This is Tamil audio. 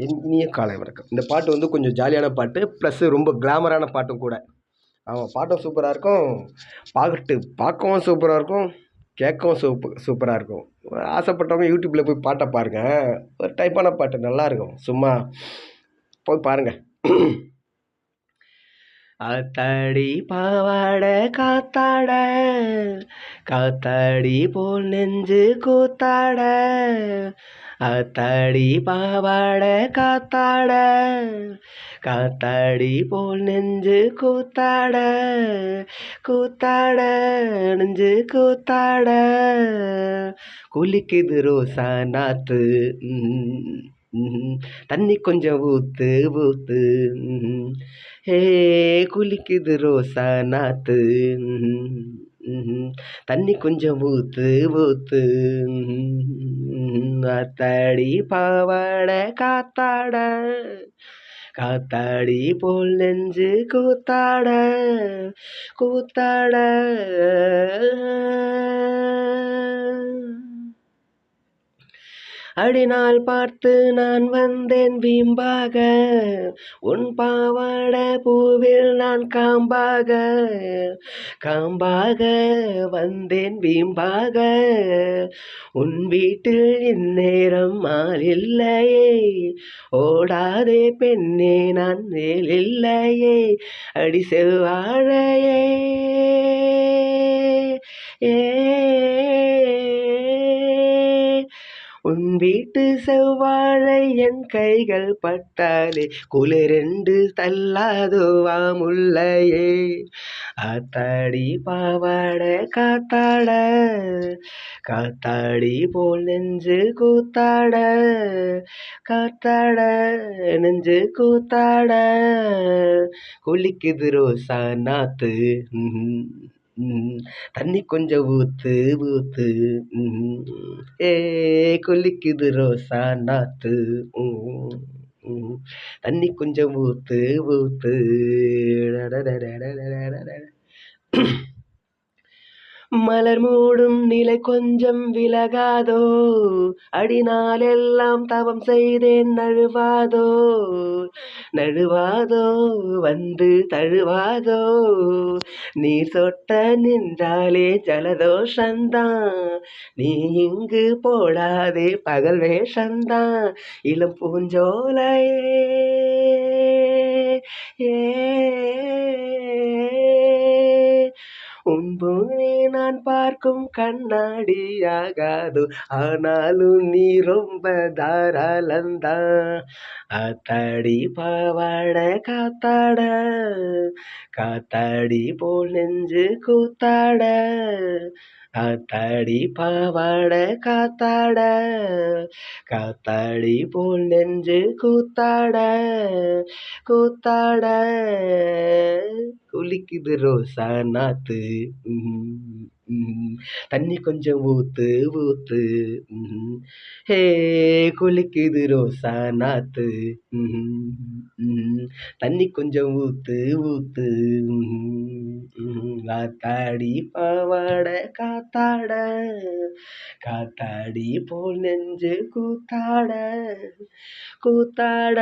என் இனிய காலை வணக்கம். இந்த பாட்டு வந்து கொஞ்சம் ஜாலியான பாட்டு. ப்ளஸ் ரொம்ப கிளாமரான பாட்டும் கூட. ஆமாம், பாட்டும் சூப்பராக இருக்கும். பார்க்கவும் சூப்பராக இருக்கும். கேட்கவும் சூப்பராக இருக்கும். ஆசைப்பட்டவங்க யூடியூப்பில் போய் பாட்டை பாருங்க. ஒரு டைப்பான பாட்டு நல்லாயிருக்கும். சும்மா போய் பாருங்க. ஆத்தாடி பாவாட காத்தாட, காத்தாடி போல் நெஞ்சு கூத்தாட. ஆத்தாடி பாவாட காத்தாட, காத்தாடி போல் நெஞ்சு கூத்தாட. கூத்தாட நெஞ்சு கூத்தாட, குளிக்குது ரோசா நாத்து. தண்ணி கொஞ்சம் ஊத்து ஊத்து. ஹே குளிக்குது ரோசா நாத்து. தண்ணி கொஞ்சம் ஊத்து ஊத்து. ஆத்தாடி பாவாட காத்தாட, காத்தாடி போல் நெஞ்சு கூத்தாட. கூத்தாட. அடிநாள் பார்த்து நான் வந்தேன் வீம்பாக, உன் பாவாட பூவில் நான் காம்பாக. காம்பாக வந்தேன் வீம்பாக, உன் வீட்டில் இந்நேரம் ஆள் இல்லையே. ஓடாதே பெண்ணே நான் மேல் இல்லையே. அடி செவ்வாழையே ஏ, உன் வீட்டு செவ்வாழை என் கைகள் பட்டாலே குளிரெண்டு தள்ளாதுவா முல்லையே. ஆத்தாடி பாவாட காத்தாட, காத்தாடி போல் நெஞ்சு கூத்தாட. காத்தாட நெஞ்சு கூத்தாட, குளிக்குது ரோசா நாத்து. தண்ணி கொஞ்சம் ஊத்து ஊத்து. ஏ குளிக்குது ரோசா நாத்து. தண்ணி கொஞ்சம் ஊத்து ஊத்து. மலர் மூடும் நிலை கொஞ்சம் விலகாதோ, அடிநாளெல்லாம் தவம் செய்தேன் நழுவாதோ. நழுவாதோ வந்து தழுவாதோ, நீர் சொட்ட நின்றாலே ஜலதோஷந்தான். நீ இங்கு போடாதே பகல் வேஷந்தான். இளம் பூஞ்சோலையே ஏ, உன்பூனே நான் பார்க்கும் கண்ணாடியாகாது, ஆனாலும் நீ ரொம்ப தாராளந்தான். ஆத்தாடி பாவாட காத்தாட, காத்தாடி போல் நெஞ்சு கூத்தாட. ஆத்தாடி பாவாட காத்தாட, காத்தாடி போல் நெஞ்சு கூத்தாட. கூத்தாட குளிக்குது ரோசா நாத்து. தண்ணி கொஞ்சம் ஊத்து ஊத்து. ஹே குளிக்குது ரோசா நாத்து. தண்ணி கொஞ்சம் ஊத்து ஊத்து. ஆத்தாடி பாவாட காத்தாட, காத்தாடி போல் நெஞ்சு கூத்தாட. கூத்தாட.